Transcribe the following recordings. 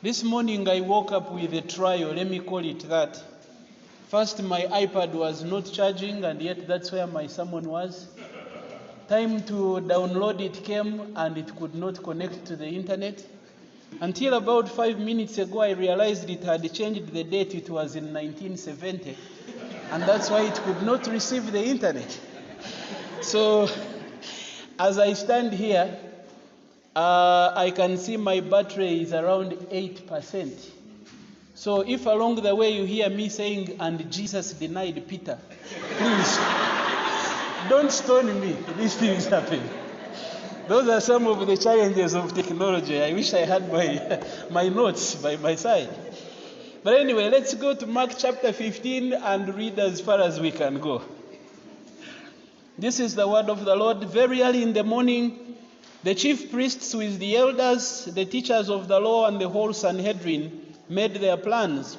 This morning I woke up with a trial, let me call it that. First, my iPad was not charging, and yet that's where my sermon was. Time to download it came, and it could not connect to the internet. Until about 5 minutes ago, I realized it had changed the date. It was in 1970, and that's why it could not receive the internet. So, as I stand here, I can see my battery is around 8%. So if along the way you hear me saying, and Jesus denied Peter, please, don't stone me. These things happen. Those are some of the challenges of technology. I wish I had my notes by my side. But anyway, let's go to Mark chapter 15 and read as far as we can go. This is the word of the Lord. Very early in the morning, the chief priests with the elders, the teachers of the law, and the whole Sanhedrin made their plans.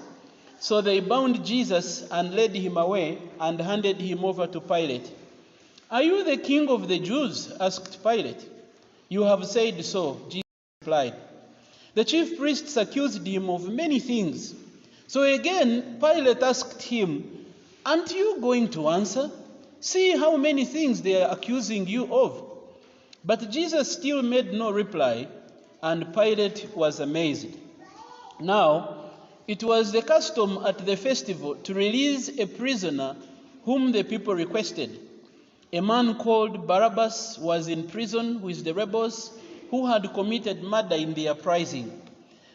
So they bound Jesus and led him away and handed him over to Pilate. "Are you the king of the Jews?" asked Pilate. "You have said so," Jesus replied. The chief priests accused him of many things. So again, Pilate asked him, "Aren't you going to answer? See how many things they are accusing you of." But Jesus still made no reply, and Pilate was amazed. Now, it was the custom at the festival to release a prisoner whom the people requested. A man called Barabbas was in prison with the rebels who had committed murder in the uprising.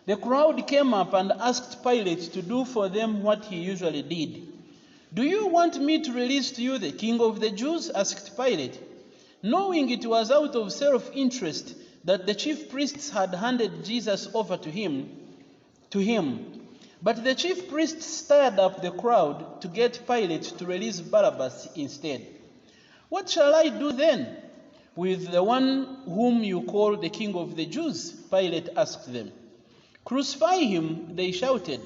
The crowd came up and asked Pilate to do for them what he usually did. "Do you want me to release to you the king of the Jews?" asked Pilate, knowing it was out of self-interest that the chief priests had handed Jesus over to him. But the chief priests stirred up the crowd to get Pilate to release Barabbas instead. "What shall I do then with the one whom you call the king of the Jews?" Pilate asked them. "Crucify him," they shouted.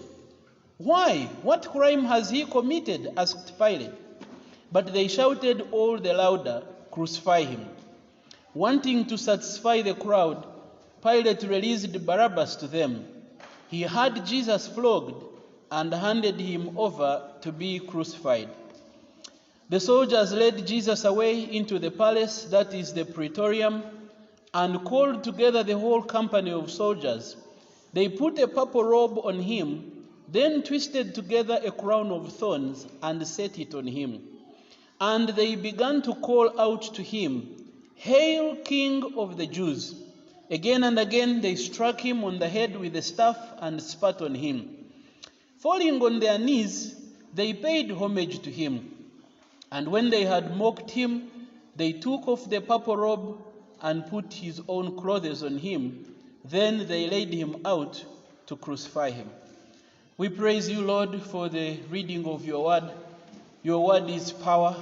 "Why? What crime has he committed?" asked Pilate. But they shouted all the louder, "Crucify him." Wanting to satisfy the crowd, Pilate released Barabbas to them. He had Jesus flogged and handed him over to be crucified. The soldiers led Jesus away into the palace, that is the Praetorium, and called together the whole company of soldiers. They put a purple robe on him, then twisted together a crown of thorns and set it on him. And they began to call out to him, "Hail, King of the Jews!" Again and again they struck him on the head with a staff and spat on him. Falling on their knees, they paid homage to him. And when they had mocked him, they took off the purple robe and put his own clothes on him. Then they laid him out to crucify him. We praise you, Lord, for the reading of your word. Your word is power.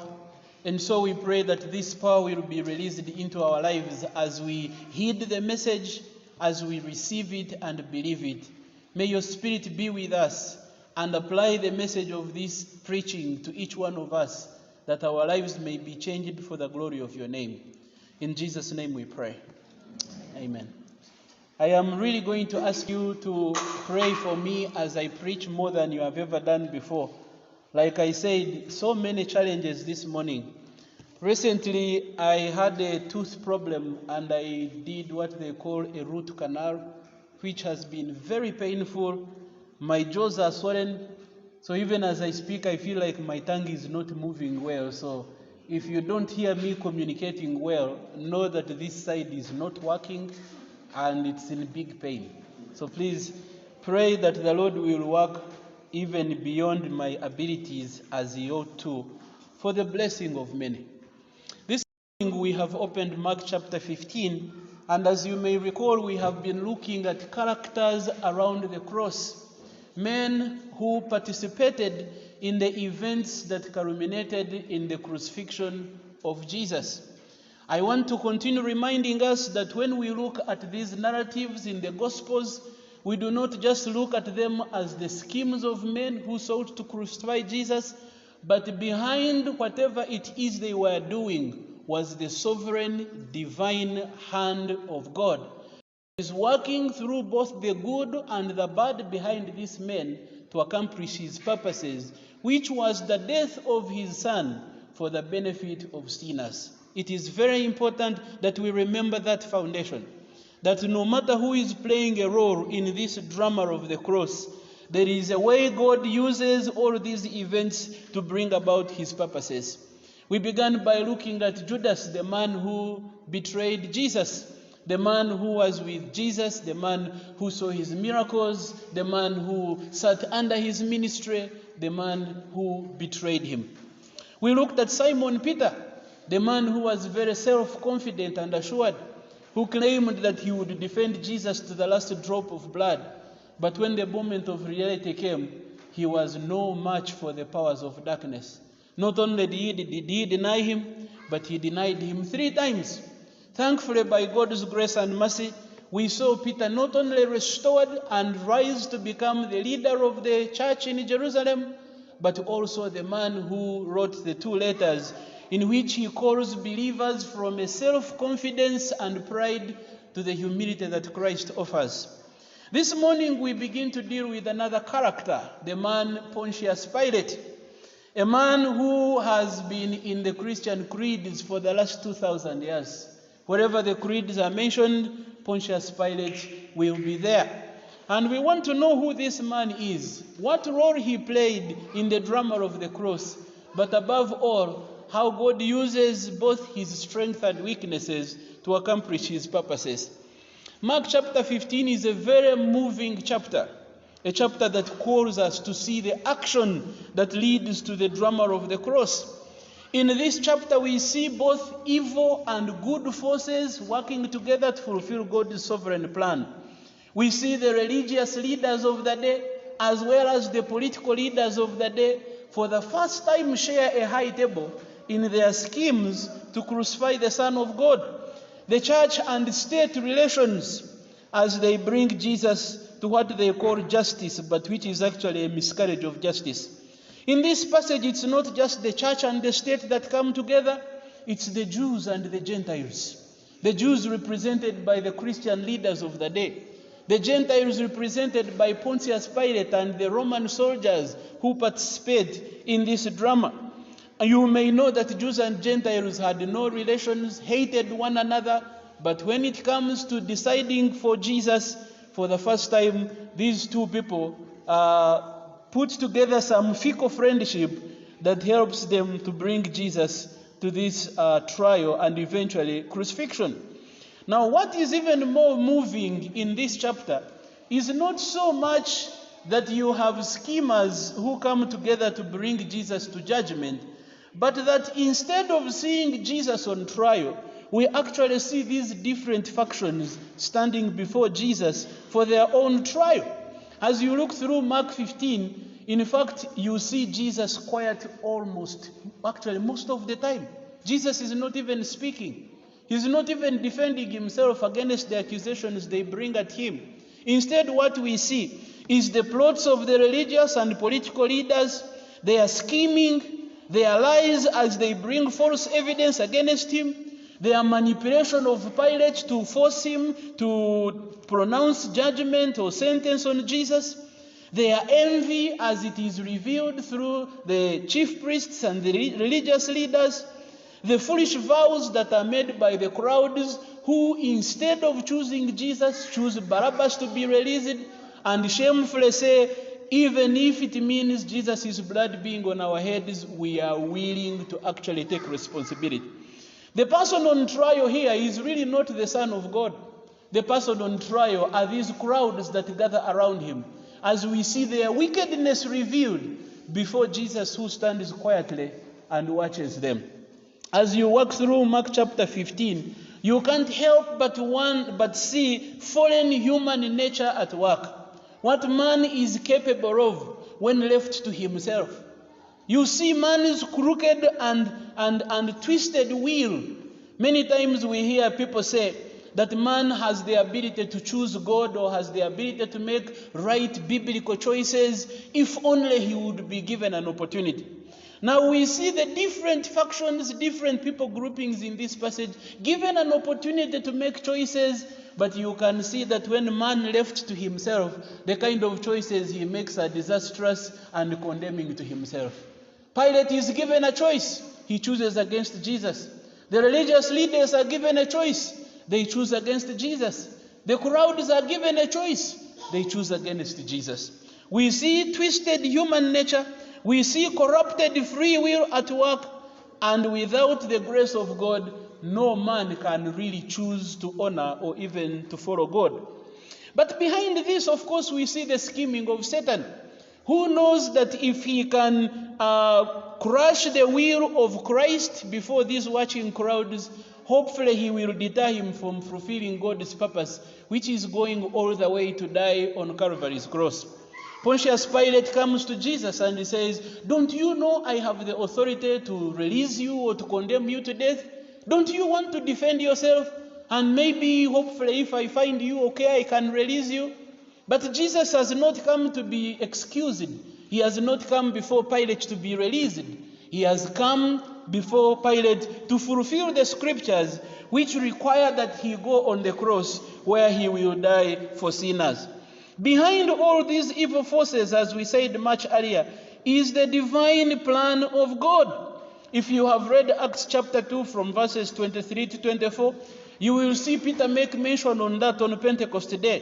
And so we pray that this power will be released into our lives as we heed the message, as we receive it and believe it. May your Spirit be with us and apply the message of this preaching to each one of us, that our lives may be changed for the glory of your name. In Jesus' name we pray. Amen. I am really going to ask you to pray for me as I preach more than you have ever done before. Like I said, so many challenges this morning. Recently, I had a tooth problem and I did what they call a root canal, which has been very painful. My jaws are swollen, so even as I speak, I feel like my tongue is not moving well. So if you don't hear me communicating well, know that this side is not working and it's in big pain. So please pray that the Lord will work even beyond my abilities as he ought to, for the blessing of many. This morning we have opened Mark chapter 15, and as you may recall, we have been looking at characters around the cross, men who participated in the events that culminated in the crucifixion of Jesus. I want to continue reminding us that when we look at these narratives in the Gospels, we do not just look at them as the schemes of men who sought to crucify Jesus, but behind whatever it is they were doing was the sovereign, divine hand of God. is working through both the good and the bad behind these men to accomplish his purposes, which was the death of his son for the benefit of sinners. It is very important that we remember that foundation, that no matter who is playing a role in this drama of the cross, there is a way God uses all these events to bring about his purposes. We began by looking at Judas, the man who betrayed Jesus, the man who was with Jesus, the man who saw his miracles, the man who sat under his ministry, the man who betrayed him. We looked at Simon Peter, the man who was very self-confident and assured, who claimed that he would defend Jesus to the last drop of blood. But when the moment of reality came, he was no match for the powers of darkness. Not only did he deny him, but he denied him 3 times. Thankfully, by God's grace and mercy, we saw Peter not only restored and rise to become the leader of the church in Jerusalem, but also the man who wrote the 2 letters in which he calls believers from a self-confidence and pride to the humility that Christ offers. This morning we begin to deal with another character, the man Pontius Pilate, a man who has been in the Christian creeds for the last 2,000 years. Wherever the creeds are mentioned, Pontius Pilate will be there. And we want to know who this man is, what role he played in the drama of the cross, but above all, how God uses both his strength and weaknesses to accomplish his purposes. Mark chapter 15 is a very moving chapter, a chapter that calls us to see the action that leads to the drama of the cross. In this chapter, we see both evil and good forces working together to fulfill God's sovereign plan. We see the religious leaders of the day, as well as the political leaders of the day, for the first time share a high table in their schemes to crucify the Son of God. The church and state relations as they bring Jesus to what they call justice, but which is actually a miscarriage of justice. In this passage, it's not just the church and the state that come together, it's the Jews and the Gentiles. The Jews represented by the Christian leaders of the day. The Gentiles represented by Pontius Pilate and the Roman soldiers who participate in this drama. You may know that Jews and Gentiles had no relations, hated one another, but when it comes to deciding for Jesus, for the first time, these 2 people put together some fickle friendship that helps them to bring Jesus to this trial and eventually crucifixion. Now, what is even more moving in this chapter is not so much that you have schemers who come together to bring Jesus to judgment, but that instead of seeing Jesus on trial, we actually see these different factions standing before Jesus for their own trial. As you look through Mark 15, in fact, you see Jesus quiet most of the time. Jesus is not even speaking. He's not even defending himself against the accusations they bring at him. Instead, what we see is the plots of the religious and political leaders, their scheming, their lies as they bring false evidence against him, their manipulation of Pilate to force him to pronounce judgment or sentence on Jesus, their envy as it is revealed through the chief priests and the religious leaders, the foolish vows that are made by the crowds who, instead of choosing Jesus, choose Barabbas to be released and shamefully say, even if it means Jesus' blood being on our heads, we are willing to actually take responsibility. The person on trial here is really not the Son of God. The person on trial are these crowds that gather around him, as we see their wickedness revealed before Jesus, who stands quietly and watches them. As you walk through Mark chapter 15, you can't help but see fallen human nature at work. What man is capable of when left to himself. You see man's crooked and twisted will. Many times we hear people say that man has the ability to choose God or has the ability to make right biblical choices if only he would be given an opportunity. Now we see the different factions, different people groupings in this passage, given an opportunity to make choices, but you can see that when man left to himself, the kind of choices he makes are disastrous and condemning to himself. Pilate is given a choice. He chooses against Jesus. The religious leaders are given a choice. They choose against Jesus. The crowds are given a choice. They choose against Jesus. We see twisted human nature. We see corrupted free will at work. And without the grace of God, no man can really choose to honor or even to follow God. But behind this, of course, we see the scheming of Satan, who knows that if he can crush the will of Christ before these watching crowds, hopefully he will deter him from fulfilling God's purpose, which is going all the way to die on Calvary's cross. Pontius Pilate comes to Jesus and he says, "Don't you know I have the authority to release you or to condemn you to death? Don't you want to defend yourself? And maybe, hopefully, if I find you okay, I can release you." But Jesus has not come to be excused. He has not come before Pilate to be released. He has come before Pilate to fulfill the scriptures which require that he go on the cross where he will die for sinners. Behind all these evil forces, as we said much earlier, is the divine plan of God. If you have read Acts chapter 2 from verses 23 to 24, you will see Peter make mention on that on Pentecost Day.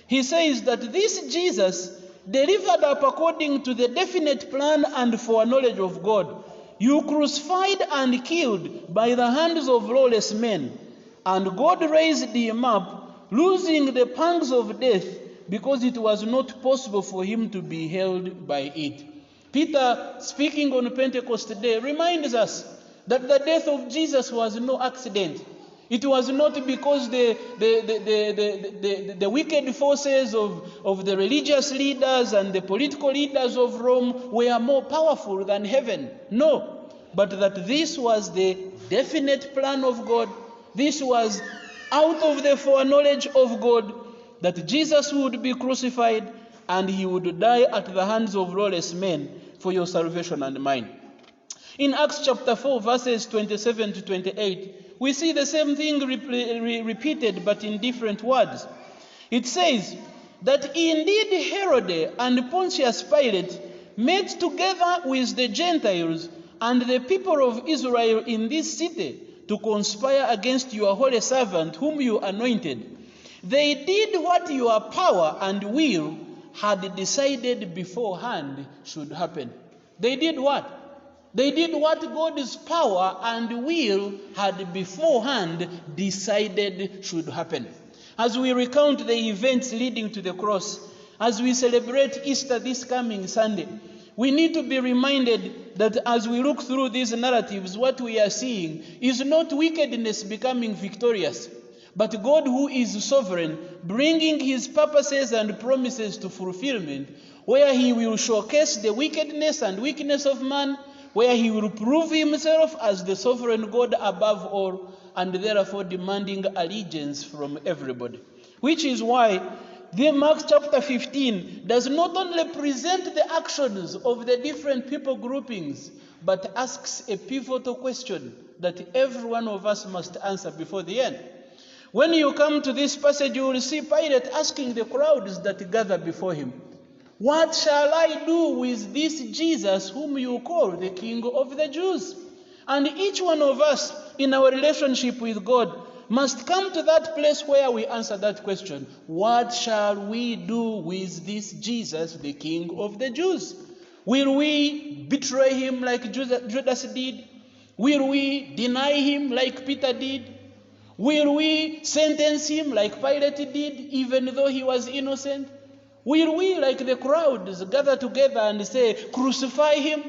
He says that this Jesus, delivered up according to the definite plan and foreknowledge of God, you crucified and killed by the hands of lawless men, and God raised him up, losing the pangs of death, because it was not possible for him to be held by it. Peter, speaking on Pentecost Day, reminds us that the death of Jesus was no accident. It was not because the wicked forces of the religious leaders and the political leaders of Rome were more powerful than heaven. No, but that this was the definite plan of God. This was out of the foreknowledge of God, that Jesus would be crucified and he would die at the hands of lawless men for your salvation and mine. In Acts chapter 4, verses 27 to 28, we see the same thing repeated but in different words. It says that indeed Herod and Pontius Pilate met together with the Gentiles and the people of Israel in this city to conspire against your holy servant whom you anointed. They did what your power and will had decided beforehand should happen. They did what? They did what God's power and will had beforehand decided should happen. As we recount the events leading to the cross, as we celebrate Easter this coming Sunday, we need to be reminded that as we look through these narratives, what we are seeing is not wickedness becoming victorious, but God who is sovereign, bringing his purposes and promises to fulfillment, where he will showcase the wickedness and weakness of man, where he will prove himself as the sovereign God above all, and therefore demanding allegiance from everybody. Which is why Mark chapter 15 does not only present the actions of the different people groupings, but asks a pivotal question that every one of us must answer before the end. When you come to this passage, you will see Pilate asking the crowds that gather before him, "What shall I do with this Jesus whom you call the King of the Jews?" And each one of us in our relationship with God must come to that place where we answer that question. What shall we do with this Jesus, the King of the Jews? Will we betray him like Judas did? Will we deny him like Peter did? Will we sentence him like Pilate did, even though he was innocent? Will we, like the crowds, gather together and say, "Crucify him"?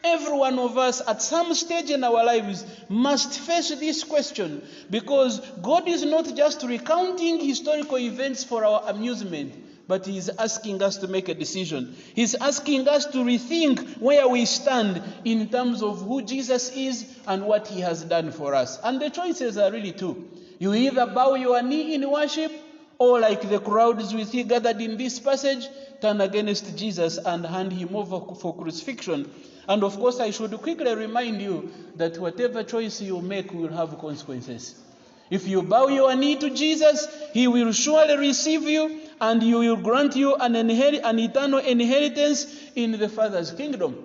Every one of us at some stage in our lives must face this question, because God is not just recounting historical events for our amusement, but he is asking us to make a decision. He's asking us to rethink where we stand in terms of who Jesus is and what he has done for us. And the choices are really two. You either bow your knee in worship, or like the crowds we see gathered in this passage, turn against Jesus and hand him over for crucifixion. And of course, I should quickly remind you that whatever choice you make will have consequences. If you bow your knee to Jesus, he will surely receive you, and he will grant you an eternal inheritance in the Father's kingdom.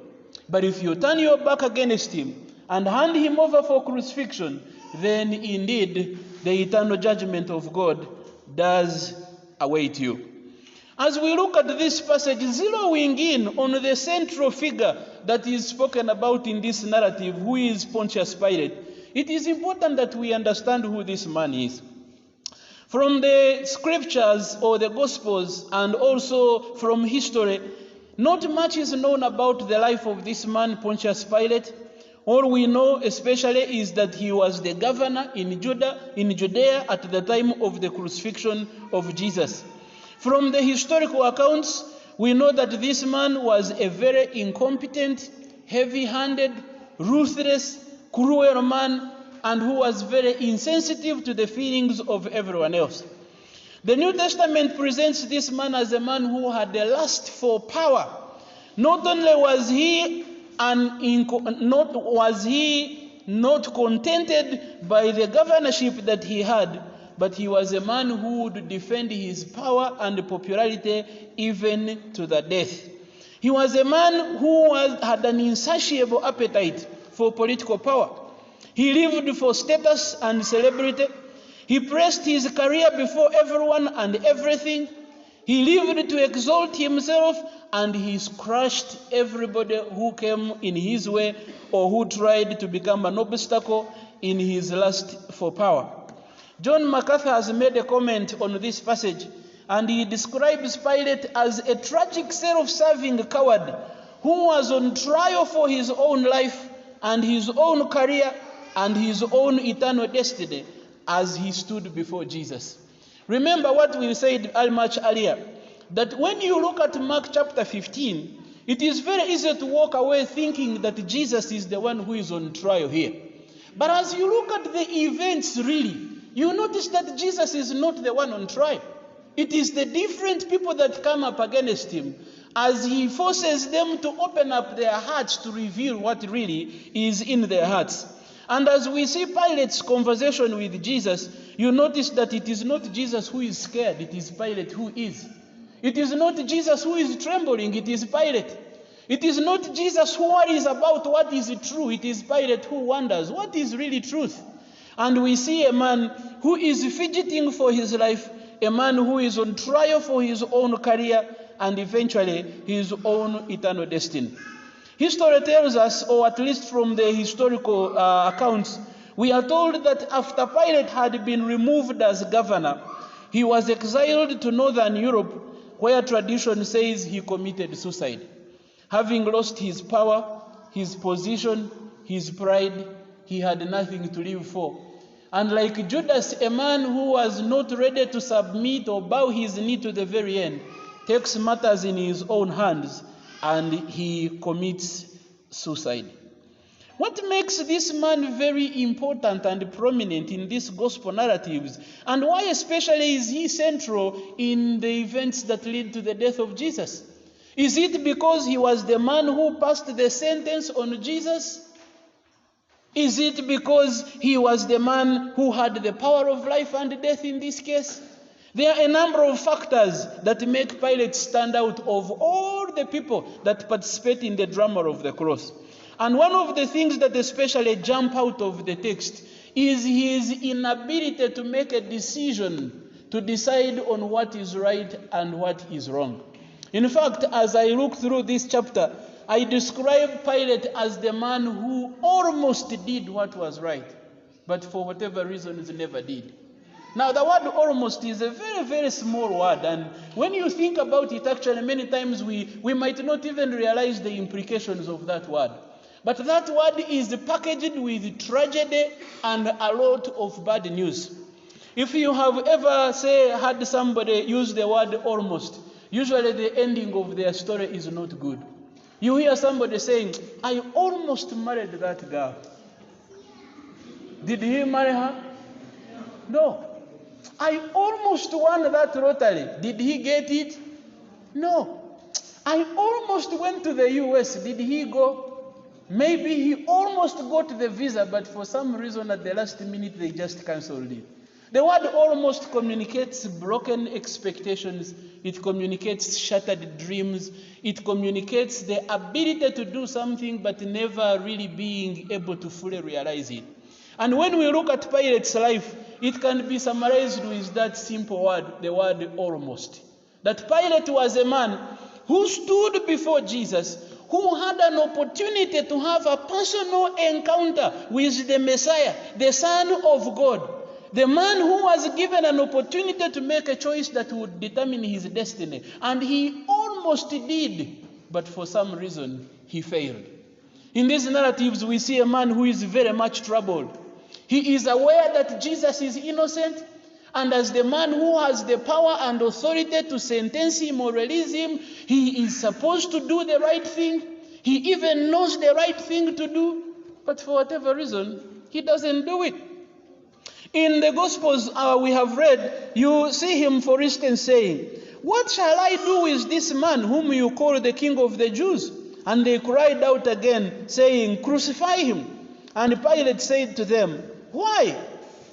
But if you turn your back against him and hand him over for crucifixion, then indeed the eternal judgment of God does await you. As we look at this passage, zeroing in on the central figure that is spoken about in this narrative, who is Pontius Pilate, it is important that we understand who this man is. From the scriptures or the Gospels and also from history, not much is known about the life of this man, Pontius Pilate. All we know especially is that he was the governor in Judea at the time of the crucifixion of Jesus. From the historical accounts, we know that this man was a very incompetent, heavy-handed, ruthless, cruel man, and who was very insensitive to the feelings of everyone else. The New Testament presents this man as a man who had a lust for power. Not only was he not contented by the governorship that he had, but he was a man who would defend his power and popularity even to the death. He was a man who had an insatiable appetite for political power. He lived for status and celebrity. He placed his career before everyone and everything. He lived to exalt himself, and he crushed everybody who came in his way or who tried to become an obstacle in his lust for power. John MacArthur has made a comment on this passage, and he describes Pilate as a tragic self-serving coward who was on trial for his own life and his own career and his own eternal destiny as he stood before Jesus. Remember what we said much earlier, that when you look at Mark chapter 15, it is very easy to walk away thinking that Jesus is the one who is on trial here. But as you look at the events really, you notice that Jesus is not the one on trial. It is the different people that come up against him as he forces them to open up their hearts to reveal what really is in their hearts. And as we see Pilate's conversation with Jesus, you notice that it is not Jesus who is scared, it is Pilate who is. It is not Jesus who is trembling, it is Pilate. It is not Jesus who worries about what is true, it is Pilate who wonders what is really truth. And we see a man who is fidgeting for his life, a man who is on trial for his own career and eventually his own eternal destiny. History tells us, or at least from the historical accounts, we are told that after Pilate had been removed as governor, he was exiled to northern Europe, where tradition says he committed suicide. Having lost his power, his position, his pride, he had nothing to live for. And like Judas, a man who was not ready to submit or bow his knee to the very end, takes matters in his own hands and he commits suicide. What makes this man very important and prominent in these gospel narratives, and why especially is he central in the events that lead to the death of Jesus? Is it because he was the man who passed the sentence on Jesus? Is it because he was the man who had the power of life and death in this case? There are a number of factors that make Pilate stand out of all the people that participate in the drama of the cross. And one of the things that especially jump out of the text is his inability to make a decision to decide on what is right and what is wrong. In fact, as I look through this chapter, I describe Pilate as the man who almost did what was right, but for whatever reasons never did. Now, the word almost is a very, very small word, and when you think about it, actually, many times we might not even realize the implications of that word. But that word is packaged with tragedy and a lot of bad news. If you have ever, had somebody use the word almost, usually the ending of their story is not good. You hear somebody saying, I almost married that girl. Did he marry her? No. I almost won that lottery. Did he get it? No. I almost went to the US. Did he go? Maybe he almost got the visa, but for some reason at the last minute they just cancelled it. The word almost communicates broken expectations. It communicates shattered dreams. It communicates the ability to do something but never really being able to fully realize it. And when we look at Pilate's life, it can be summarized with that simple word, the word almost. That Pilate was a man who stood before Jesus, who had an opportunity to have a personal encounter with the Messiah, the Son of God. The man who was given an opportunity to make a choice that would determine his destiny. And he almost did, but for some reason, he failed. In these narratives, we see a man who is very much troubled. He is aware that Jesus is innocent, and as the man who has the power and authority to sentence him or release him, he is supposed to do the right thing. He even knows the right thing to do, but for whatever reason, he doesn't do it. In the Gospels we have read, you see him, for instance, saying, "What shall I do with this man whom you call the King of the Jews?" And they cried out again, saying, "Crucify him." And Pilate said to them, "Why?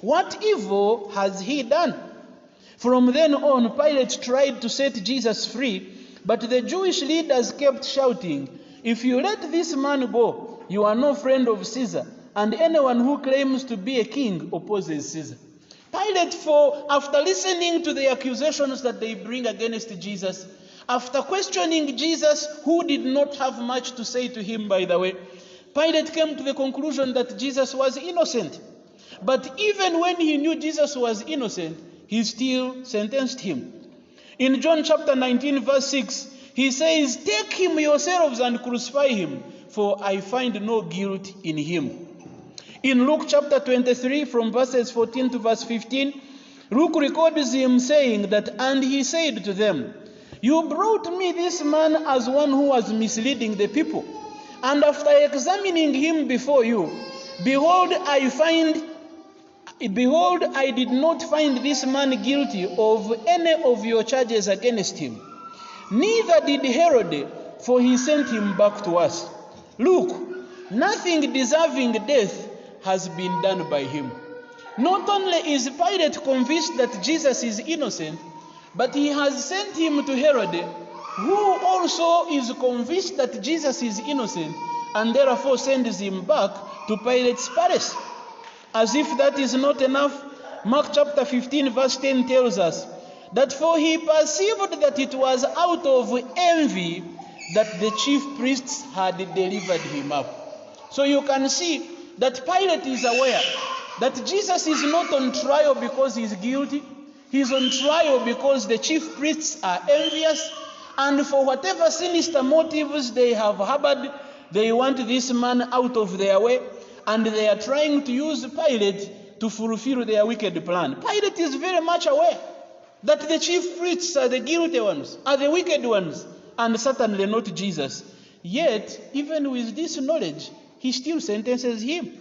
What evil has he done?" From then on, Pilate tried to set Jesus free, but the Jewish leaders kept shouting, "If you let this man go, you are no friend of Caesar, and anyone who claims to be a king opposes Caesar." Pilate, after listening to the accusations that they bring against Jesus, after questioning Jesus, who did not have much to say to him, by the way, Pilate came to the conclusion that Jesus was innocent. But even when he knew Jesus was innocent, he still sentenced him. In John chapter 19, verse 6, he says, "Take him yourselves and crucify him, for I find no guilt in him." In Luke chapter 23, from verses 14 to verse 15, Luke records him saying that, "And he said to them, 'You brought me this man as one who was misleading the people. And after examining him before you, behold, I did not find this man guilty of any of your charges against him. Neither did Herod, for he sent him back to us. Look, nothing deserving death has been done by him.'" Not only is Pilate convinced that Jesus is innocent, but he has sent him to Herod, who also is convinced that Jesus is innocent, and therefore sends him back to Pilate's palace. As if that is not enough, Mark chapter 15 verse 10 tells us that for he perceived that it was out of envy that the chief priests had delivered him up. So you can see that Pilate is aware that Jesus is not on trial because he is guilty. He is on trial because the chief priests are envious, and for whatever sinister motives they have harbored, they want this man out of their way, and they are trying to use Pilate to fulfill their wicked plan. Pilate is very much aware that the chief priests are the guilty ones, are the wicked ones, and certainly not Jesus. Yet, even with this knowledge, he still sentences him.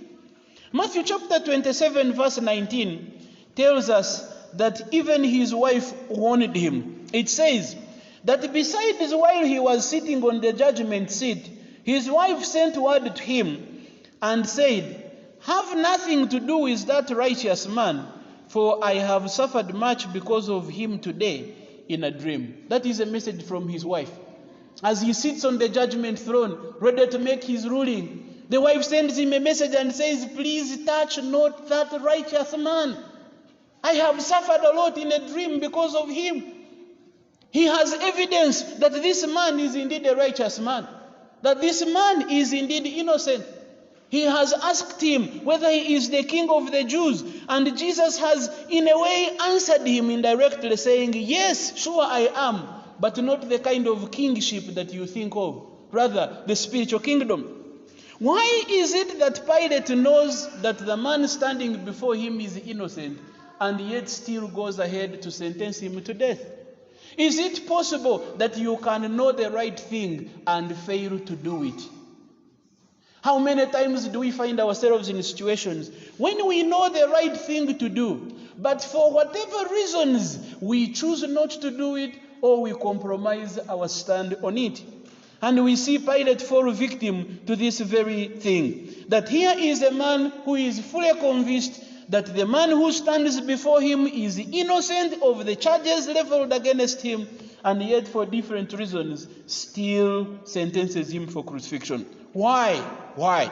Matthew chapter 27 verse 19 tells us that even his wife warned him. It says that besides, while he was sitting on the judgment seat, his wife sent word to him and said, "Have nothing to do with that righteous man, for I have suffered much because of him today in a dream." That is a message from his wife. As he sits on the judgment throne, ready to make his ruling, the wife sends him a message and says, "Please touch not that righteous man. I have suffered a lot in a dream because of him. He has evidence that this man is indeed a righteous man, that this man is indeed innocent. He has asked him whether he is the King of the Jews, and Jesus has in a way answered him indirectly, saying, 'Yes, sure I am, but not the kind of kingship that you think of, rather the spiritual kingdom.'" Why is it that Pilate knows that the man standing before him is innocent, and yet still goes ahead to sentence him to death? Is it possible that you can know the right thing and fail to do it? How many times do we find ourselves in situations when we know the right thing to do, but for whatever reasons we choose not to do it, or we compromise our stand on it? And we see Pilate fall victim to this very thing. That here is a man who is fully convinced that the man who stands before him is innocent of the charges leveled against him, and yet for different reasons still sentences him for crucifixion. Why? Why?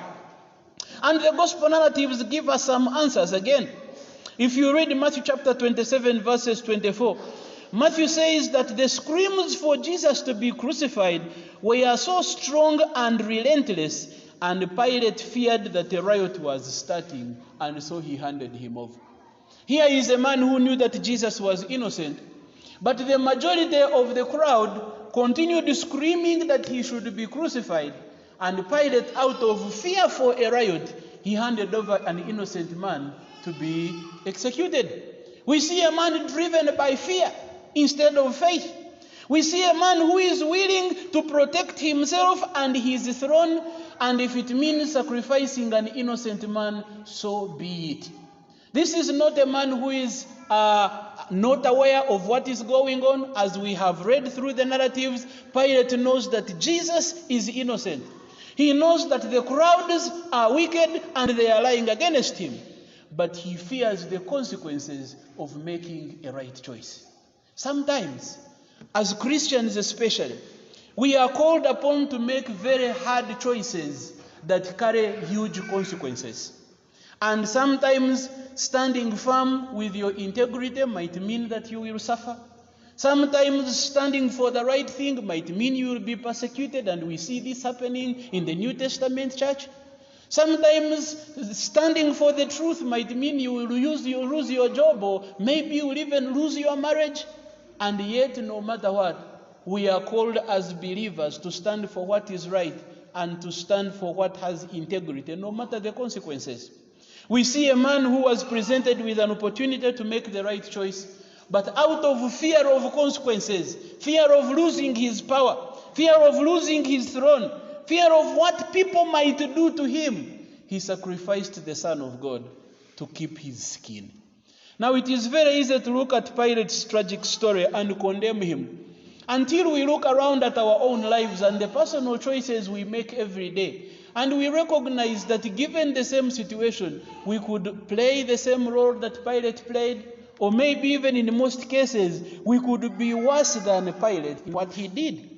And the gospel narratives give us some answers again. If you read Matthew chapter 27 verses 24, Matthew says that the screams for Jesus to be crucified were so strong and relentless, and Pilate feared that a riot was starting, and so he handed him over. Here is a man who knew that Jesus was innocent, but the majority of the crowd continued screaming that he should be crucified, and Pilate, out of fear for a riot, he handed over an innocent man to be executed. We see a man driven by fear instead of faith. We see a man who is willing to protect himself and his throne, and if it means sacrificing an innocent man, so be it. This is not a man who is not aware of what is going on. As we have read through the narratives, Pilate knows that Jesus is innocent. He knows that the crowds are wicked and they are lying against him. But he fears the consequences of making a right choice. Sometimes, as Christians especially, we are called upon to make very hard choices that carry huge consequences. And sometimes standing firm with your integrity might mean that you will suffer. Sometimes standing for the right thing might mean you will be persecuted, and we see this happening in the New Testament church. Sometimes standing for the truth might mean you will lose your job, or maybe you will even lose your marriage. And yet, no matter what, we are called as believers to stand for what is right and to stand for what has integrity, no matter the consequences. We see a man who was presented with an opportunity to make the right choice, but out of fear of consequences, fear of losing his power, fear of losing his throne, fear of what people might do to him, he sacrificed the Son of God to keep his skin. Now, it is very easy to look at Pilate's tragic story and condemn him, until we look around at our own lives and the personal choices we make every day. And we recognize that given the same situation, we could play the same role that Pilate played, or maybe even in most cases, we could be worse than Pilate in what he did.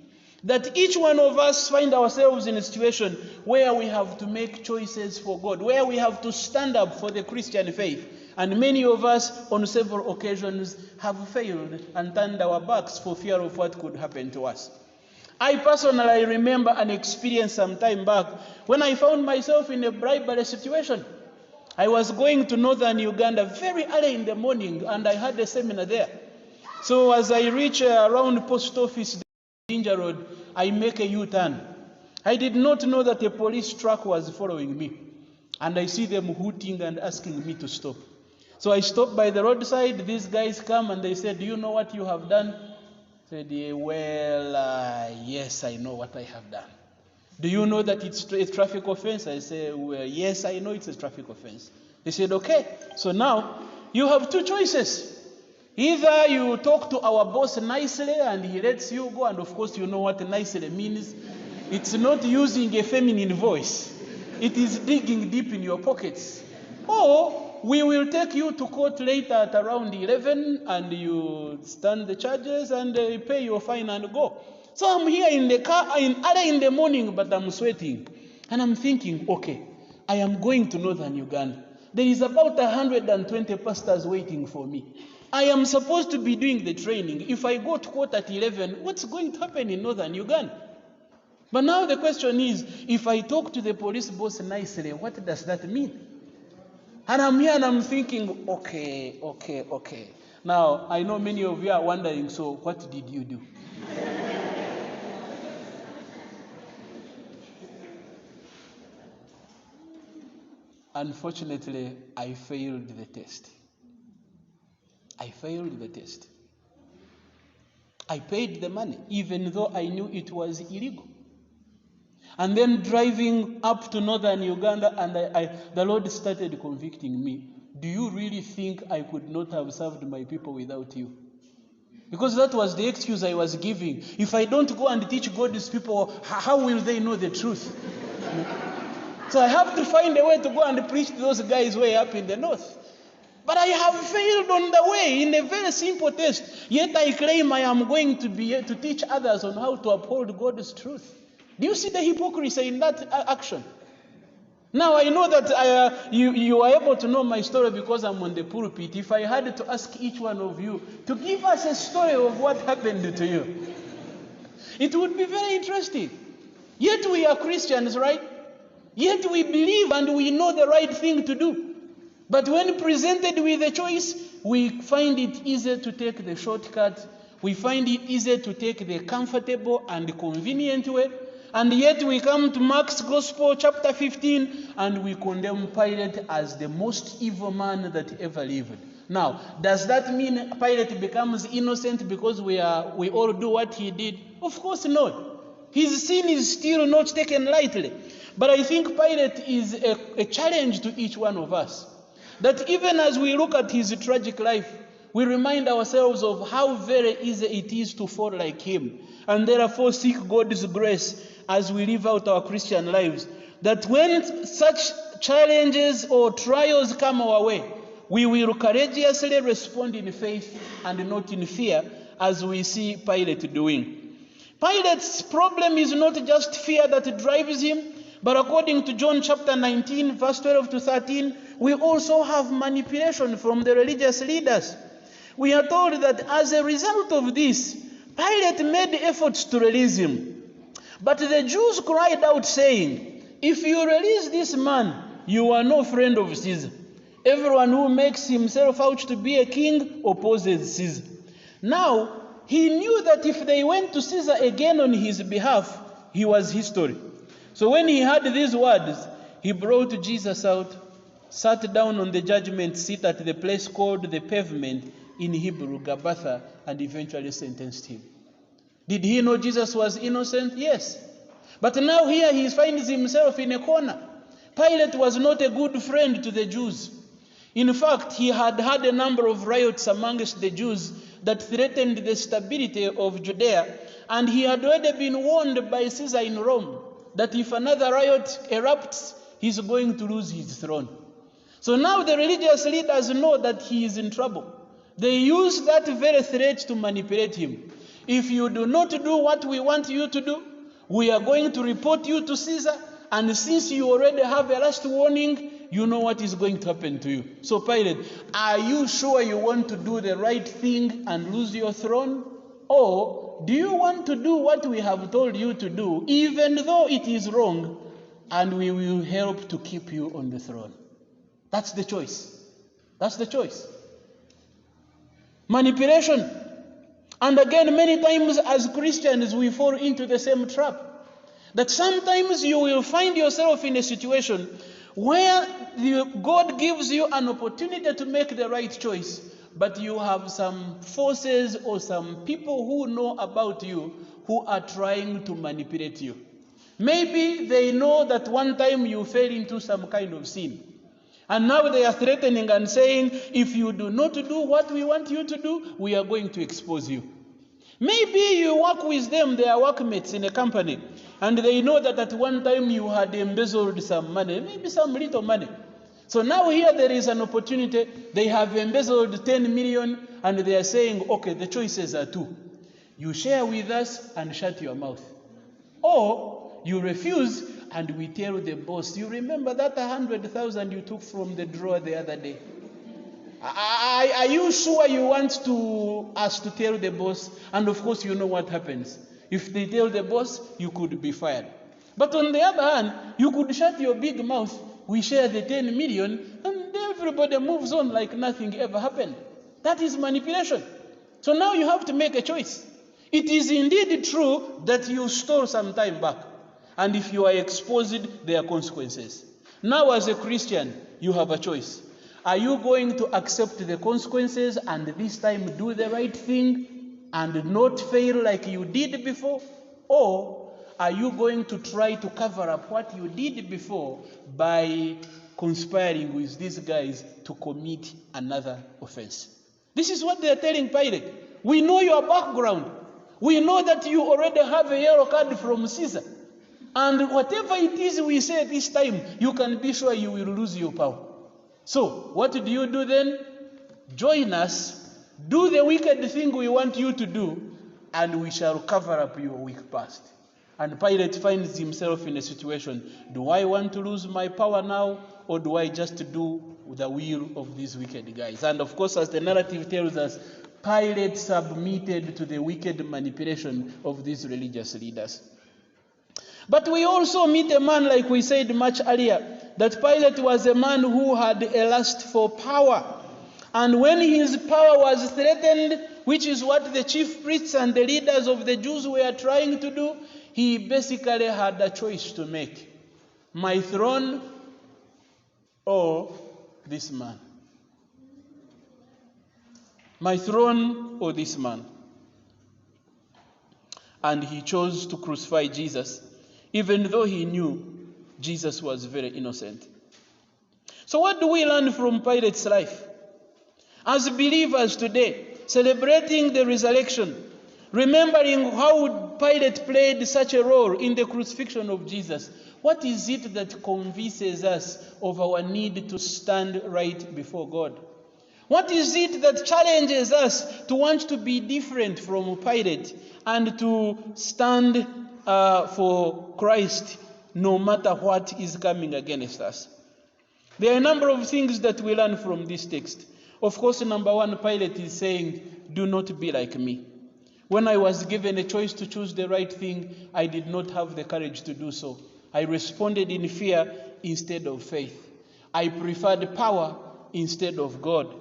That each one of us find ourselves in a situation where we have to make choices for God, where we have to stand up for the Christian faith. And many of us on several occasions have failed and turned our backs for fear of what could happen to us. I personally remember an experience some time back when I found myself in a bribery situation. I was going to northern Uganda very early in the morning, and I had a seminar there. So as I reach around post office, Danger Road, I make a U-turn. I did not know that a police truck was following me, and I see them hooting and asking me to stop. So I stopped by the roadside. These guys come and they said, "Do you know what you have done?" I said, yes, I know what I have done. "Do you know that it's a traffic offense?" I said, "Well, yes, I know it's a traffic offense." They said, "Okay, so now you have two choices. Either you talk to our boss nicely and he lets you go," and of course you know what nicely means. It's not using a feminine voice. It is digging deep in your pockets. "Or we will take you to court later at around 11 and you stand the charges and pay your fine and go." So I'm here in the car early in the morning, but I'm sweating. And I'm thinking, okay, I am going to northern Uganda. There is about 120 pastors waiting for me. I am supposed to be doing the training. If I go to court at 11, what's going to happen in northern Uganda? But now the question is, if I talk to the police boss nicely, what does that mean? And I'm here and I'm thinking, okay. Now, I know many of you are wondering, so what did you do? Unfortunately, I failed the test. I paid the money, even though I knew it was illegal. And then driving up to northern Uganda, and the Lord started convicting me. "Do you really think I could not have served my people without you?" Because that was the excuse I was giving. If I don't go and teach God's people, how will they know the truth? So I have to find a way to go and preach to those guys way up in the north. But I have failed on the way in a very simple test. Yet I claim I am going to teach others on how to uphold God's truth. Do you see the hypocrisy in that action? Now I know that you are able to know my story because I'm on the pulpit. If I had to ask each one of you to give us a story of what happened to you, it would be very interesting. Yet we are Christians, right? Yet we believe and we know the right thing to do. But when presented with a choice, we find it easier to take the shortcut. We find it easier to take the comfortable and convenient way. And yet we come to Mark's Gospel, chapter 15, and we condemn Pilate as the most evil man that ever lived. Now, does that mean Pilate becomes innocent because we all do what he did? Of course not. His sin is still not taken lightly. But I think Pilate is a challenge to each one of us. That even as we look at his tragic life, we remind ourselves of how very easy it is to fall like him. And therefore seek God's grace as we live out our Christian lives. That when such challenges or trials come our way, we will courageously respond in faith and not in fear, as we see Pilate doing. Pilate's problem is not just fear that drives him, but according to John chapter 19, verse 12 to 13, we also have manipulation from the religious leaders. We are told that as a result of this, Pilate made efforts to release him. But the Jews cried out saying, "If you release this man, you are no friend of Caesar. Everyone who makes himself out to be a king opposes Caesar." Now, he knew that if they went to Caesar again on his behalf, he was history. So when he heard these words, he brought Jesus out, sat down on the judgment seat at the place called the Pavement, in Hebrew, Gabbatha, and eventually sentenced him. Did he know Jesus was innocent? Yes. But now here he finds himself in a corner. Pilate was not a good friend to the Jews. In fact, he had had a number of riots amongst the Jews that threatened the stability of Judea, and he had already been warned by Caesar in Rome that if another riot erupts, he's going to lose his throne. So now the religious leaders know that he is in trouble. They use that very threat to manipulate him. If you do not do what we want you to do, we are going to report you to Caesar, and since you already have a last warning, you know what is going to happen to you. So Pilate, are you sure you want to do the right thing and lose your throne? Or do you want to do what we have told you to do, even though it is wrong, and we will help to keep you on the throne? That's the choice. That's the choice. Manipulation. And again, many times as Christians, we fall into the same trap. That sometimes you will find yourself in a situation where God gives you an opportunity to make the right choice, but you have some forces or some people who know about you who are trying to manipulate you. Maybe they know that one time you fell into some kind of sin. And now they are threatening and saying, if you do not do what we want you to do, we are going to expose you. Maybe you work with them, they are workmates in a company, and they know that at one time you had embezzled some money, maybe some little money. So now here there is an opportunity, they have embezzled 10 million, and they are saying, okay, the choices are two. You share with us and shut your mouth. Or you refuse and we tell the boss, you remember that 100,000 you took from the drawer the other day? Are you sure you want us to tell the boss? And of course, you know what happens. If they tell the boss, you could be fired. But on the other hand, you could shut your big mouth, we share the 10 million, and everybody moves on like nothing ever happened. That is manipulation. So now you have to make a choice. It is indeed true that you stole some time back. And if you are exposed, there are consequences. Now as a Christian, you have a choice. Are you going to accept the consequences and this time do the right thing and not fail like you did before? Or are you going to try to cover up what you did before by conspiring with these guys to commit another offense? This is what they are telling Pilate. We know your background. We know that you already have a yellow card from Caesar. And whatever it is we say this time, you can be sure you will lose your power. So, what do you do then? Join us, do the wicked thing we want you to do, and we shall cover up your weak past. And Pilate finds himself in a situation, do I want to lose my power now, or do I just do the will of these wicked guys? And of course, as the narrative tells us, Pilate submitted to the wicked manipulation of these religious leaders. But we also meet a man, like we said much earlier, that Pilate was a man who had a lust for power. And when his power was threatened, which is what the chief priests and the leaders of the Jews were trying to do, he basically had a choice to make. My throne or this man. My throne or this man. And he chose to crucify Jesus, even though he knew Jesus was very innocent. So what do we learn from Pilate's life? As believers today, celebrating the resurrection, remembering how Pilate played such a role in the crucifixion of Jesus, what is it that convinces us of our need to stand right before God? What is it that challenges us to want to be different from Pilate and to stand for Christ no matter what is coming against us? There are a number of things that we learn from this text. Of course, number one, Pilate is saying, do not be like me. When I was given a choice to choose the right thing, I did not have the courage to do so. I responded in fear instead of faith. I preferred power instead of God.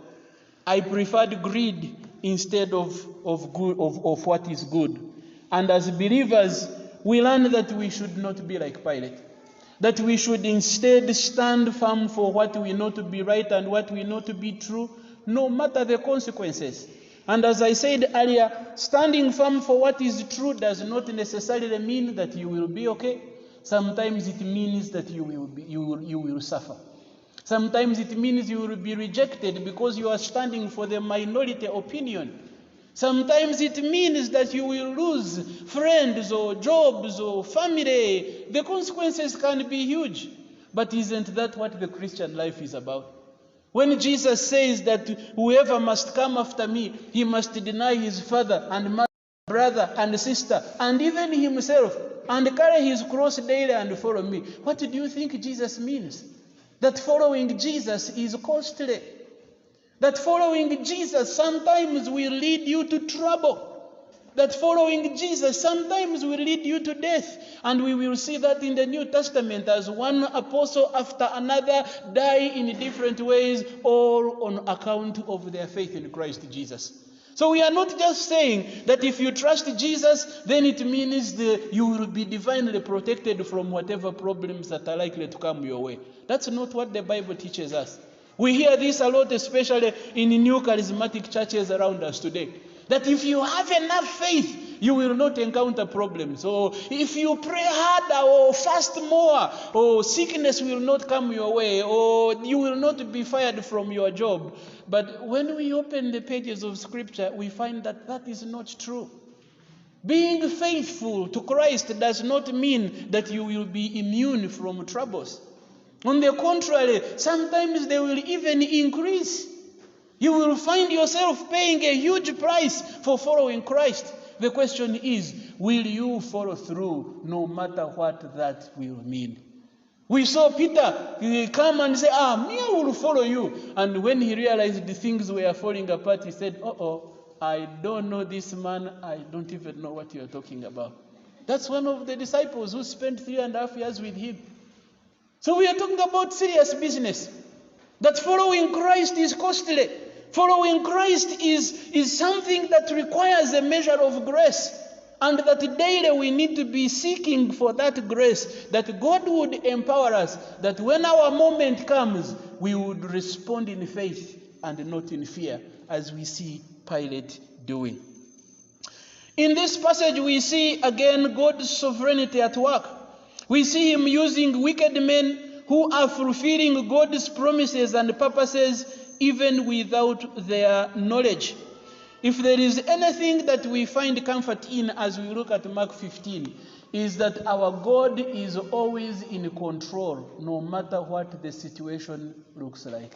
I preferred greed instead of what is good. And as believers, we learn that we should not be like Pilate. That we should instead stand firm for what we know to be right and what we know to be true, no matter the consequences. And as I said earlier, standing firm for what is true does not necessarily mean that you will be okay. Sometimes it means that you will suffer. Sometimes it means you will be rejected because you are standing for the minority opinion. Sometimes it means that you will lose friends or jobs or family. The consequences can be huge. But isn't that what the Christian life is about? When Jesus says that whoever must come after me, he must deny his father and mother, brother and sister, and even himself, and carry his cross daily and follow me. What do you think Jesus means? That following Jesus is costly. That following Jesus sometimes will lead you to trouble. That following Jesus sometimes will lead you to death. And we will see that in the New Testament as one apostle after another die in different ways, all on account of their faith in Christ Jesus. So we are not just saying that if you trust Jesus, then it means that you will be divinely protected from whatever problems that are likely to come your way. That's not what the Bible teaches us. We hear this a lot, especially in new charismatic churches around us today. That if you have enough faith, you will not encounter problems. Or if you pray harder or fast more, or sickness will not come your way, or you will not be fired from your job. But when we open the pages of Scripture, we find that that is not true. Being faithful to Christ does not mean that you will be immune from troubles. On the contrary, sometimes they will even increase. You will find yourself paying a huge price for following Christ. The question is, will you follow through no matter what that will mean? We saw Peter come and say, me, I will follow you. And when he realized the things were falling apart, he said, I don't know this man. I don't even know what you're talking about. That's one of the disciples who spent 3.5 years with him. So we are talking about serious business. That following Christ is costly. Following Christ is something that requires a measure of grace. And that daily we need to be seeking for that grace, that God would empower us, that when our moment comes, we would respond in faith and not in fear, as we see Pilate doing. In this passage, we see again God's sovereignty at work. We see him using wicked men who are fulfilling God's promises and purposes even without their knowledge. If there is anything that we find comfort in as we look at Mark 15, is that our God is always in control, no matter what the situation looks like.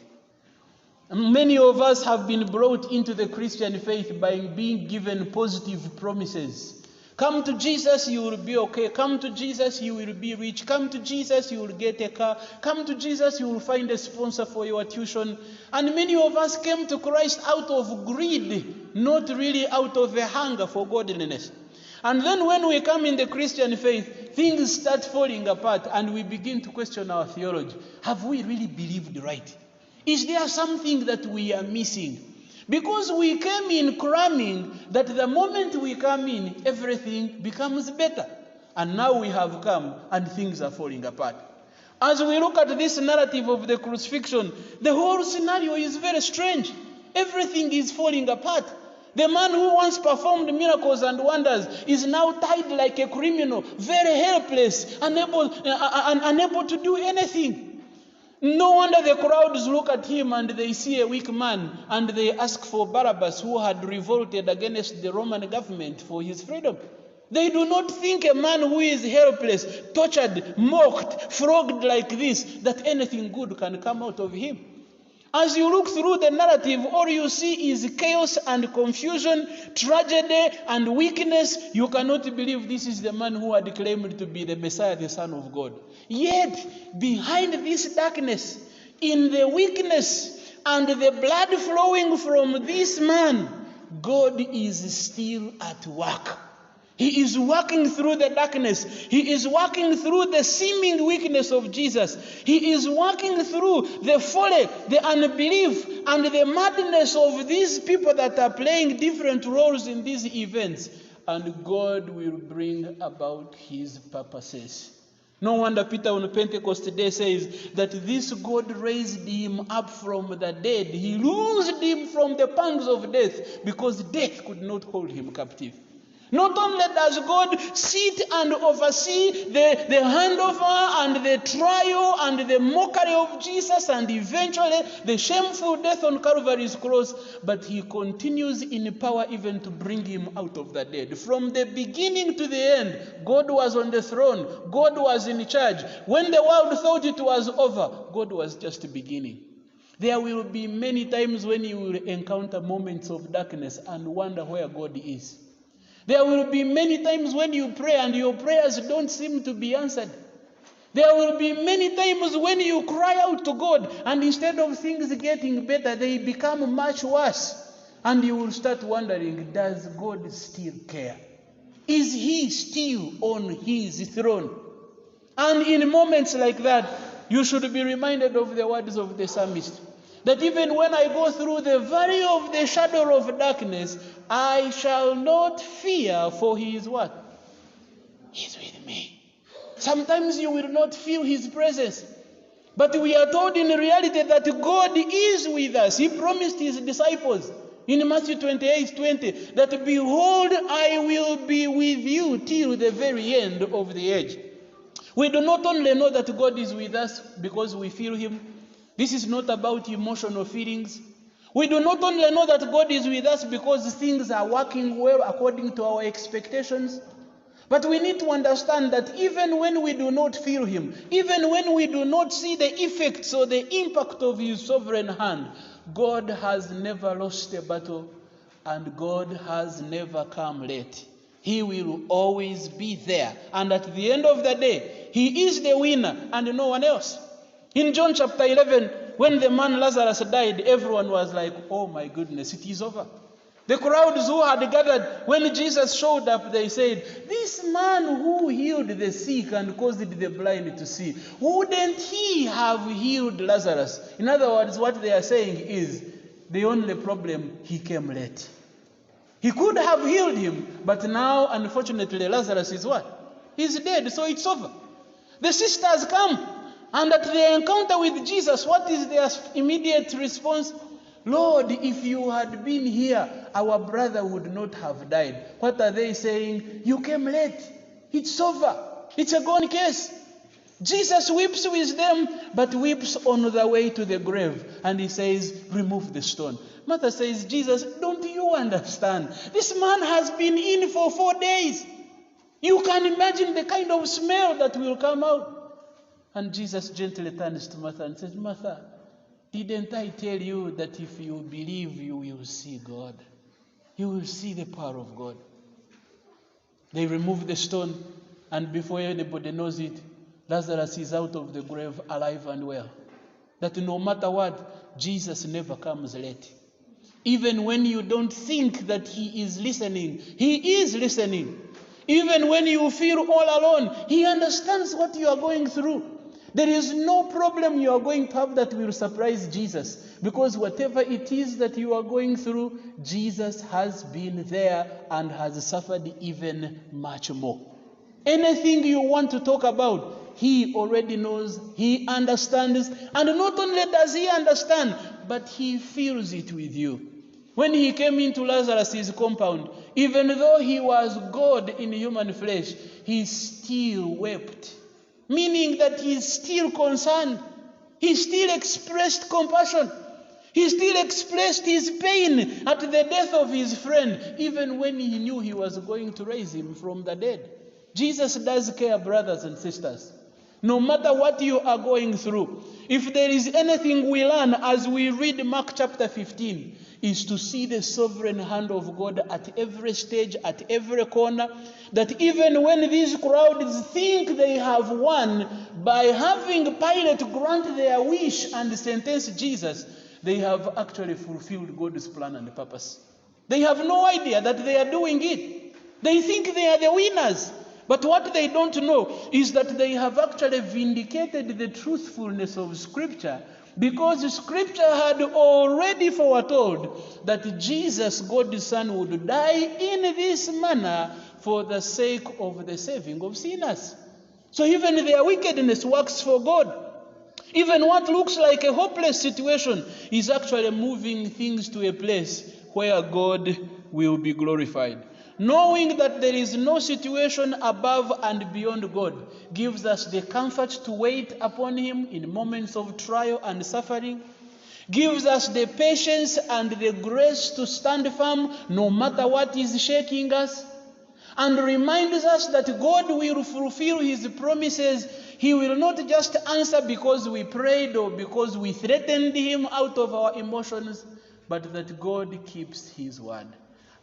Many of us have been brought into the Christian faith by being given positive promises. Come to Jesus, you will be okay. Come to Jesus, you will be rich. Come to Jesus, you will get a car. Come to Jesus, you will find a sponsor for your tuition. And many of us came to Christ out of greed, not really out of a hunger for godliness. And then when we come in the Christian faith, things start falling apart and we begin to question our theology. Have we really believed right? Is there something that we are missing? Because we came in cramming that the moment we come in, everything becomes better. And now we have come and things are falling apart. As we look at this narrative of the crucifixion, the whole scenario is very strange. Everything is falling apart. The man who once performed miracles and wonders is now tied like a criminal, very helpless, unable to do anything. No wonder the crowds look at him and they see a weak man and they ask for Barabbas, who had revolted against the Roman government for his freedom. They do not think a man who is helpless, tortured, mocked, flogged like this, that anything good can come out of him. As you look through the narrative, all you see is chaos and confusion, tragedy and weakness. You cannot believe this is the man who had claimed to be the Messiah, the Son of God. Yet, behind this darkness, in the weakness and the blood flowing from this man, God is still at work. He is working through the darkness. He is working through the seeming weakness of Jesus. He is working through the folly, the unbelief, and the madness of these people that are playing different roles in these events. And God will bring about his purposes. No wonder Peter on Pentecost Day says that this God raised him up from the dead. He loosed him from the pangs of death because death could not hold him captive. Not only does God sit and oversee the handover and the trial and the mockery of Jesus and eventually the shameful death on Calvary's cross, but he continues in power even to bring him out of the dead. From the beginning to the end, God was on the throne. God was in charge. When the world thought it was over, God was just beginning. There will be many times when you will encounter moments of darkness and wonder where God is. There will be many times when you pray and your prayers don't seem to be answered. There will be many times when you cry out to God and instead of things getting better, they become much worse. And you will start wondering, does God still care? Is he still on his throne? And in moments like that, you should be reminded of the words of the psalmist. That even when I go through the valley of the shadow of darkness, I shall not fear, for he is what? He's with me. Sometimes you will not feel his presence. But we are told in reality that God is with us. He promised his disciples in Matthew 28:20 that behold, I will be with you till the very end of the age. We do not only know that God is with us because we feel him. This is not about emotional feelings. We do not only know that God is with us because things are working well according to our expectations, but we need to understand that even when we do not feel him, even when we do not see the effects or the impact of his sovereign hand, God has never lost a battle and God has never come late. He will always be there. And at the end of the day, he is the winner and no one else. In John chapter 11, when the man Lazarus died, everyone was like, oh my goodness, it is over. The crowds who had gathered, when Jesus showed up, they said, this man who healed the sick and caused the blind to see, wouldn't he have healed Lazarus? In other words, what they are saying is, the only problem, he came late. He could have healed him, but now, unfortunately, Lazarus is what? He's dead, so it's over. The sisters come. And at the encounter with Jesus, what is their immediate response? Lord, if you had been here, our brother would not have died. What are they saying? You came late. It's over. It's a gone case. Jesus weeps with them, but weeps on the way to the grave. And he says, remove the stone. Martha says, Jesus, don't you understand? This man has been in for 4 days. You can imagine the kind of smell that will come out. And Jesus gently turns to Martha and says, Martha, didn't I tell you that if you believe, you will see God? You will see the power of God. They remove the stone, and before anybody knows it, Lazarus is out of the grave, alive and well. That no matter what, Jesus never comes late. Even when you don't think that he is listening, he is listening. Even when you feel all alone, he understands what you are going through. There is no problem you are going to have that will surprise Jesus, because whatever it is that you are going through, Jesus has been there and has suffered even much more. Anything you want to talk about, he already knows, he understands, and not only does he understand, but he feels it with you. When he came into Lazarus' compound, even though he was God in human flesh, he still wept. Meaning that he is still concerned. He still expressed compassion. He still expressed his pain at the death of his friend, even when he knew he was going to raise him from the dead. Jesus does care, brothers and sisters. No matter what you are going through, if there is anything we learn as we read Mark chapter 15, is to see the sovereign hand of God at every stage, at every corner, that even when these crowds think they have won by having Pilate grant their wish and sentence Jesus, they have actually fulfilled God's plan and purpose. They have no idea that they are doing it. They think they are the winners. But what they don't know is that they have actually vindicated the truthfulness of Scripture, because Scripture had already foretold that Jesus, God's Son, would die in this manner for the sake of the saving of sinners. So even their wickedness works for God. Even what looks like a hopeless situation is actually moving things to a place where God will be glorified. Knowing that there is no situation above and beyond God gives us the comfort to wait upon him in moments of trial and suffering, gives us the patience and the grace to stand firm no matter what is shaking us, and reminds us that God will fulfill his promises. He will not just answer because we prayed or because we threatened him out of our emotions, but that God keeps his word.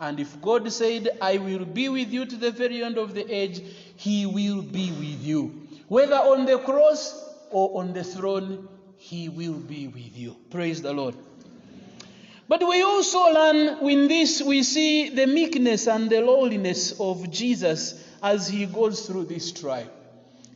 And if God said, I will be with you to the very end of the age, he will be with you. Whether on the cross or on the throne, he will be with you. Praise the Lord. But we also learn in this, we see the meekness and the lowliness of Jesus as he goes through this trial.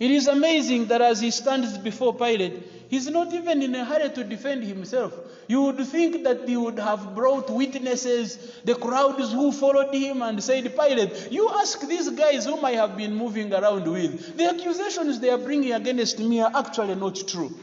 It is amazing that as he stands before Pilate, he's not even in a hurry to defend himself. You would think that he would have brought witnesses, the crowds who followed him, and said, Pilate, you ask these guys whom I have been moving around with. The accusations they are bringing against me are actually not true.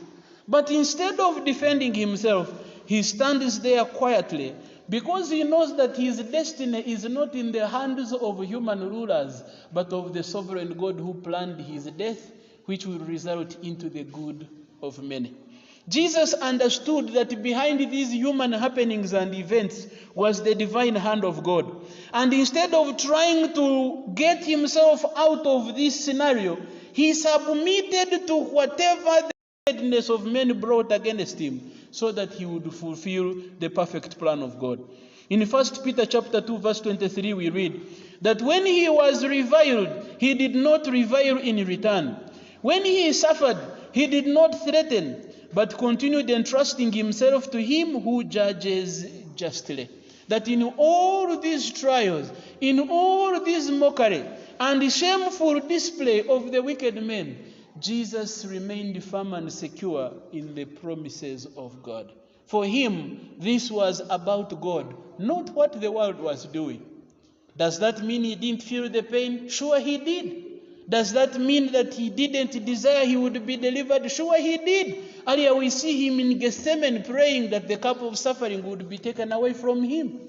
But instead of defending himself, he stands there quietly, because he knows that his destiny is not in the hands of human rulers, but of the sovereign God who planned his death, which will result into the good of many. Jesus understood that behind these human happenings and events was the divine hand of God. And instead of trying to get himself out of this scenario, he submitted to whatever the wickedness of men brought against him, so that he would fulfill the perfect plan of God. In 1 Peter chapter 2, verse 23, we read that when he was reviled, he did not revile in return. When he suffered, he did not threaten, but continued entrusting himself to him who judges justly. That in all these trials, in all this mockery and shameful display of the wicked men, Jesus remained firm and secure in the promises of God. For him, this was about God, not what the world was doing. Does that mean he didn't feel the pain? Sure he did. Does that mean that he didn't desire he would be delivered? Sure he did. Earlier we see him in Gethsemane praying that the cup of suffering would be taken away from him.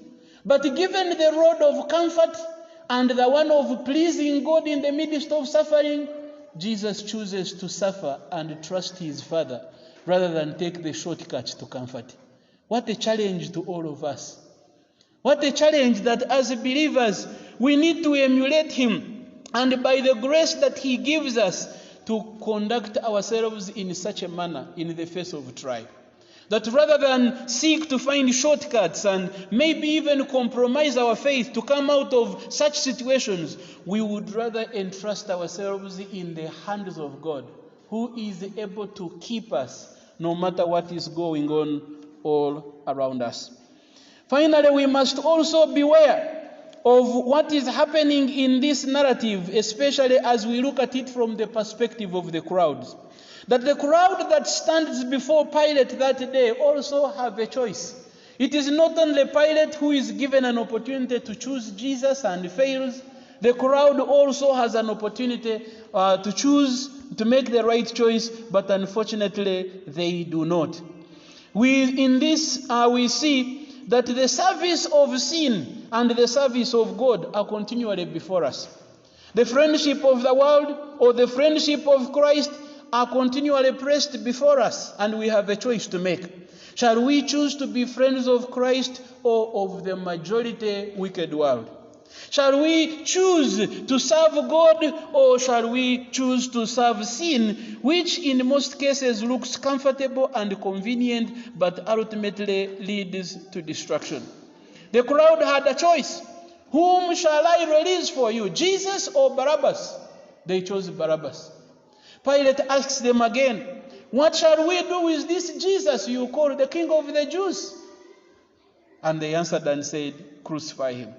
But given the road of comfort and the one of pleasing God in the midst of suffering, Jesus chooses to suffer and trust his Father rather than take the shortcut to comfort. What a challenge to all of us. What a challenge that as believers we need to emulate him, and by the grace that he gives us to conduct ourselves in such a manner in the face of trial. That rather than seek to find shortcuts and maybe even compromise our faith to come out of such situations, we would rather entrust ourselves in the hands of God, who is able to keep us no matter what is going on all around us. Finally, we must also beware of what is happening in this narrative, especially as we look at it from the perspective of the crowds. That the crowd that stands before Pilate that day also have a choice. It is not only Pilate who is given an opportunity to choose Jesus and fails. The crowd also has an opportunity to choose, to make the right choice, but unfortunately they do not. In this we see that the service of sin and the service of God are continually before us. The friendship of the world or the friendship of Christ are continually pressed before us, and we have a choice to make. Shall we choose to be friends of Christ or of the majority wicked world? Shall we choose to serve God or shall we choose to serve sin, which in most cases looks comfortable and convenient but ultimately leads to destruction? The crowd had a choice. Whom shall I release for you, Jesus or Barabbas? They chose Barabbas. Pilate asks them again, what shall we do with this Jesus you call the King of the Jews? And they answered and said, crucify him.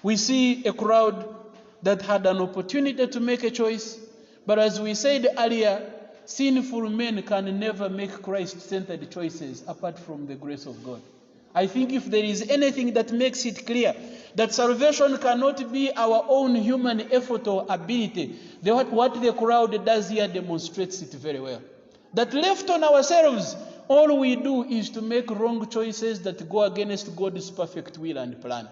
We see a crowd that had an opportunity to make a choice, but as we said earlier, sinful men can never make Christ-centered choices apart from the grace of God. I think if there is anything that makes it clear that salvation cannot be our own human effort or ability, what the crowd does here demonstrates it very well. That left on ourselves, all we do is to make wrong choices that go against God's perfect will and plan.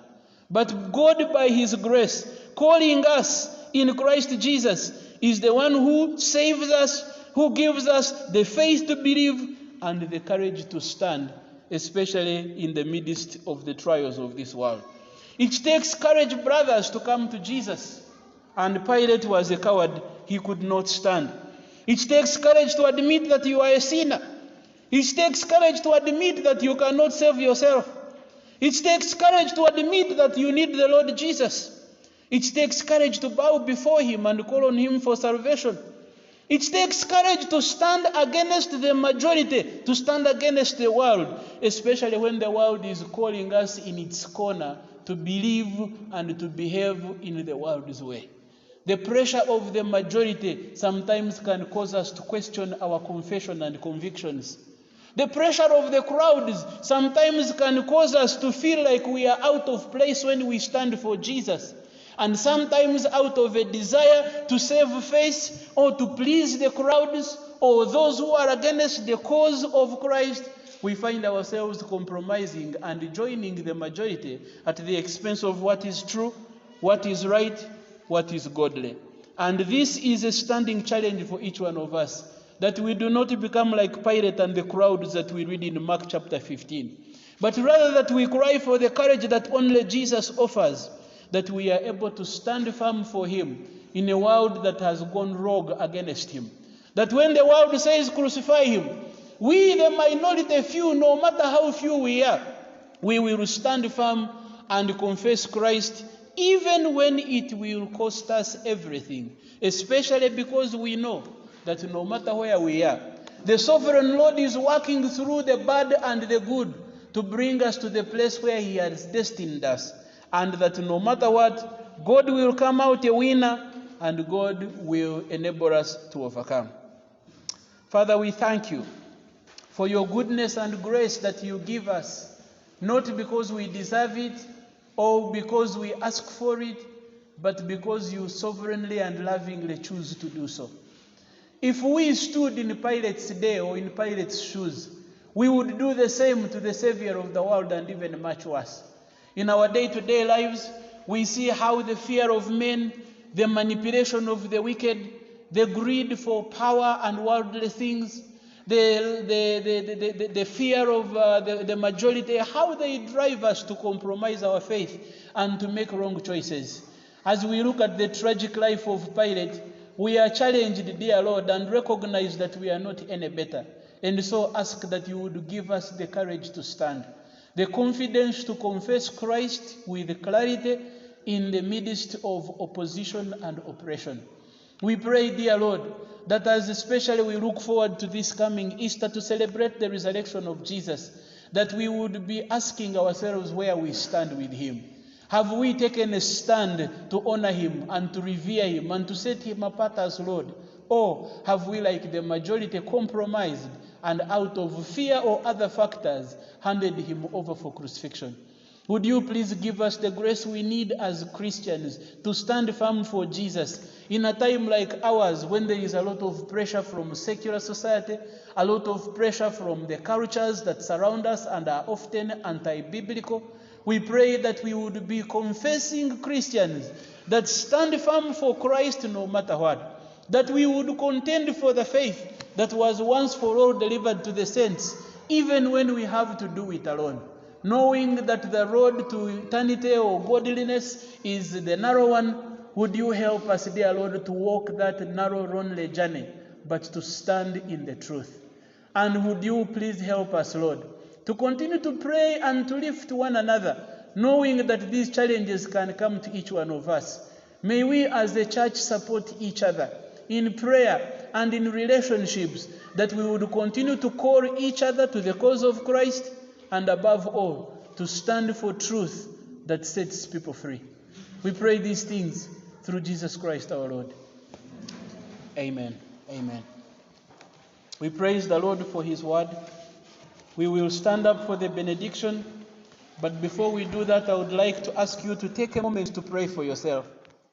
But God, by his grace, calling us in Christ Jesus, is the one who saves us, who gives us the faith to believe and the courage to stand, especially in the midst of the trials of this world. It takes courage, brothers, to come to Jesus. And Pilate was a coward. He could not stand. It takes courage to admit that you are a sinner. It takes courage to admit that you cannot save yourself. It takes courage to admit that you need the Lord Jesus. It takes courage to bow before him and call on him for salvation. It takes courage to stand against the majority, to stand against the world, especially when the world is calling us in its corner to believe and to behave in the world's way. The pressure of the majority sometimes can cause us to question our confession and convictions. The pressure of the crowds sometimes can cause us to feel like we are out of place when we stand for Jesus. And sometimes out of a desire to save face or to please the crowds or those who are against the cause of Christ, we find ourselves compromising and joining the majority at the expense of what is true, what is right, what is godly. And this is a standing challenge for each one of us, that we do not become like Pilate and the crowds that we read in Mark chapter 15, but rather that we cry for the courage that only Jesus offers, that we are able to stand firm for him in a world that has gone rogue against him. That when the world says crucify him, we the minority few, no matter how few we are, we will stand firm and confess Christ, even when it will cost us everything, especially because we know that no matter where we are, the sovereign Lord is working through the bad and the good to bring us to the place where he has destined us. And that no matter what, God will come out a winner and God will enable us to overcome. Father, we thank you for your goodness and grace that you give us, not because we deserve it or because we ask for it, but because you sovereignly and lovingly choose to do so. If we stood in Pilate's day or in Pilate's shoes, we would do the same to the Savior of the world and even much worse. In our day-to-day lives, we see how the fear of men, the manipulation of the wicked, the greed for power and worldly things, the fear of the majority, how they drive us to compromise our faith and to make wrong choices. As we look at the tragic life of Pilate, we are challenged, dear Lord, and recognize that we are not any better. And so ask that you would give us the courage to stand, the confidence to confess Christ with clarity in the midst of opposition and oppression. We pray, dear Lord, that as especially we look forward to this coming Easter to celebrate the resurrection of Jesus, that we would be asking ourselves where we stand with him. Have we taken a stand to honor him and to revere him and to set him apart as Lord? Or have we, like the majority, compromised and out of fear or other factors, handed him over for crucifixion? Would you please give us the grace we need as Christians to stand firm for Jesus in a time like ours, when there is a lot of pressure from secular society, a lot of pressure from the cultures that surround us and are often anti-biblical? We pray that we would be confessing Christians that stand firm for Christ no matter what, that we would contend for the faith that was once for all delivered to the saints, even when we have to do it alone, knowing that the road to eternity or godliness is the narrow one. Would you help us, dear Lord, to walk that narrow, lonely journey, but to stand in the truth? And would you please help us, Lord, to continue to pray and to lift one another, knowing that these challenges can come to each one of us. May we as the church support each other in prayer and in relationships, that we would continue to call each other to the cause of Christ, and above all, to stand for truth that sets people free. We pray these things through Jesus Christ our Lord. Amen. Amen. We praise the Lord for his word. We will stand up for the benediction, but before we do that, I would like to ask you to take a moment to pray for yourself.